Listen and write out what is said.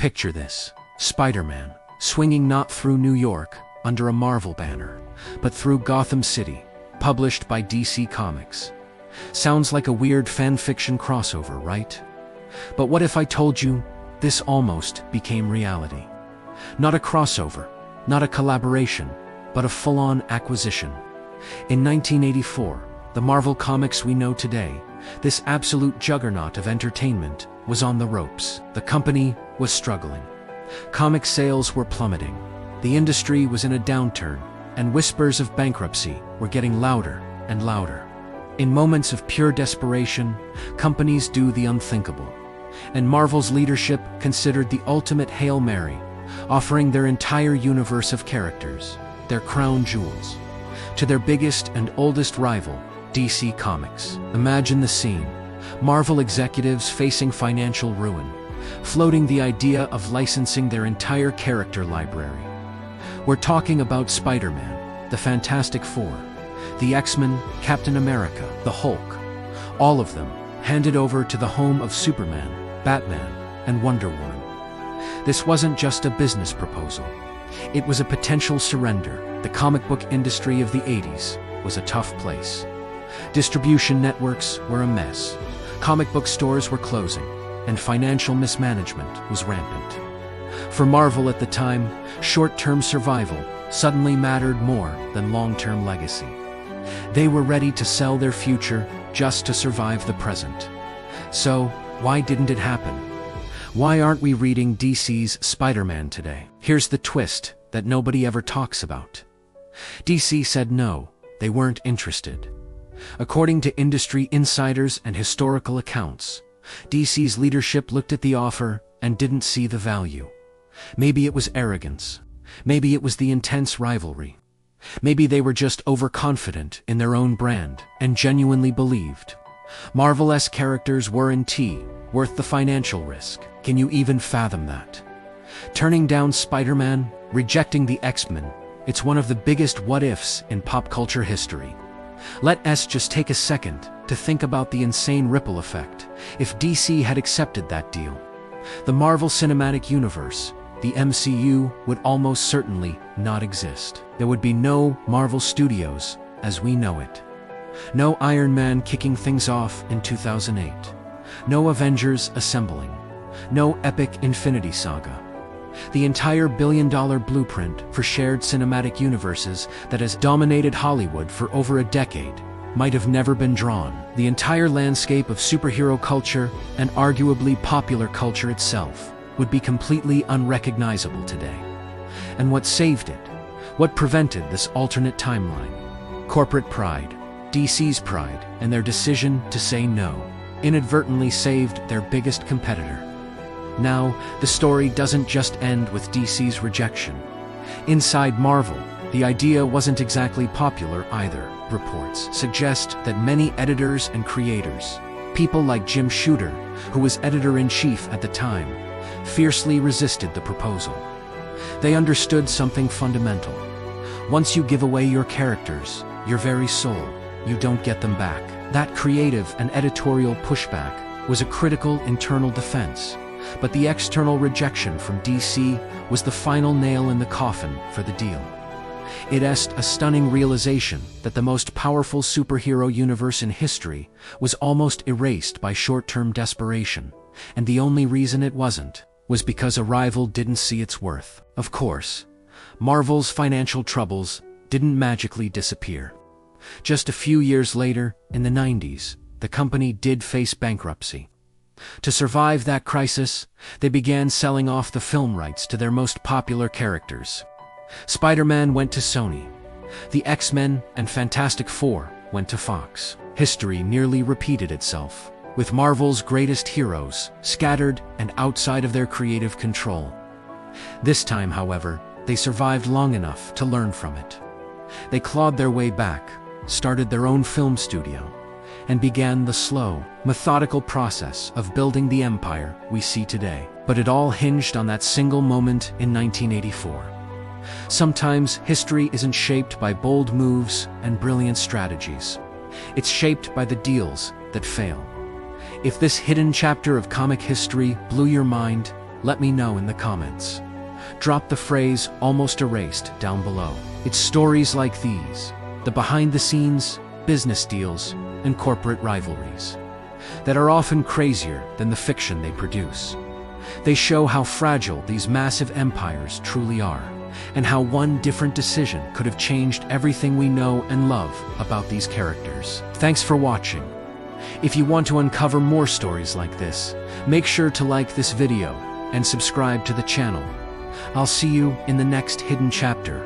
Picture this: Spider-Man, swinging not through New York, under a Marvel banner, but through Gotham City, published by DC Comics. Sounds like a weird fan-fiction crossover, right? But what if I told you this almost became reality? Not a crossover, not a collaboration, but a full-on acquisition. In 1984, the Marvel Comics we know today, this absolute juggernaut of entertainment, was on the ropes. The company was struggling. Comic sales were plummeting. The industry was in a downturn, and whispers of bankruptcy were getting louder and louder. In moments of pure desperation, companies do the unthinkable. And Marvel's leadership considered the ultimate Hail Mary, offering their entire universe of characters, their crown jewels, to their biggest and oldest rival, DC Comics. Imagine the scene: Marvel executives facing financial ruin, floating the idea of licensing their entire character library. We're talking about Spider-Man, the Fantastic Four, the X-Men, Captain America, the Hulk, all of them handed over to the home of Superman, Batman, and Wonder Woman. This wasn't just a business proposal. It was a potential surrender. The comic book industry of the 80s was a tough place. Distribution networks were a mess. Comic book stores were closing, and financial mismanagement was rampant. For Marvel at the time, short-term survival suddenly mattered more than long-term legacy. They were ready to sell their future just to survive the present. So, why didn't it happen? Why aren't we reading DC's Spider-Man today? Here's the twist that nobody ever talks about. DC said no, they weren't interested. According to industry insiders and historical accounts, DC's leadership looked at the offer and didn't see the value. Maybe it was arrogance. Maybe it was the intense rivalry. Maybe they were just overconfident in their own brand and genuinely believed Marvel-esque characters weren't worth the financial risk. Can you even fathom that? Turning down Spider-Man, rejecting the X-Men, it's one of the biggest what-ifs in pop culture history. Let us just take a second to think about the insane ripple effect if DC had accepted that deal. The Marvel Cinematic Universe, the MCU, would almost certainly not exist. There would be no Marvel Studios as we know it. No Iron Man kicking things off in 2008. No Avengers assembling. No epic Infinity Saga. The entire billion-dollar blueprint for shared cinematic universes that has dominated Hollywood for over a decade might have never been drawn. The entire landscape of superhero culture, and arguably popular culture itself, would be completely unrecognizable today. And what saved it? What prevented this alternate timeline? Corporate pride, DC's pride, and their decision to say no, inadvertently saved their biggest competitor. Now, the story doesn't just end with DC's rejection. Inside Marvel, the idea wasn't exactly popular either. Reports suggest that many editors and creators, people like Jim Shooter, who was editor-in-chief at the time, fiercely resisted the proposal. They understood something fundamental. Once you give away your characters, your very soul, you don't get them back. That creative and editorial pushback was a critical internal defense. But the external rejection from DC was the final nail in the coffin for the deal. It est a stunning realization that the most powerful superhero universe in history was almost erased by short-term desperation, and the only reason it wasn't was because a rival didn't see its worth. Of course, Marvel's financial troubles didn't magically disappear. Just a few years later, in the 90s, the company did face bankruptcy. To survive that crisis, they began selling off the film rights to their most popular characters. Spider-Man went to Sony. The X-Men and Fantastic Four went to Fox. History nearly repeated itself, with Marvel's greatest heroes scattered and outside of their creative control. This time, however, they survived long enough to learn from it. They clawed their way back, started their own film studio, and began the slow, methodical process of building the empire we see today. But it all hinged on that single moment in 1984. Sometimes history isn't shaped by bold moves and brilliant strategies. It's shaped by the deals that fail. If this hidden chapter of comic history blew your mind, Let me know in the comments. Drop the phrase "almost erased" down below. It's stories like these, the behind-the-scenes, business deals, and corporate rivalries, that are often crazier than the fiction they produce. They show how fragile these massive empires truly are, and how one different decision could have changed everything we know and love about these characters. Thanks for watching. If you want to uncover more stories like this, make sure to like this video and subscribe to the channel. I'll see you in the next hidden chapter.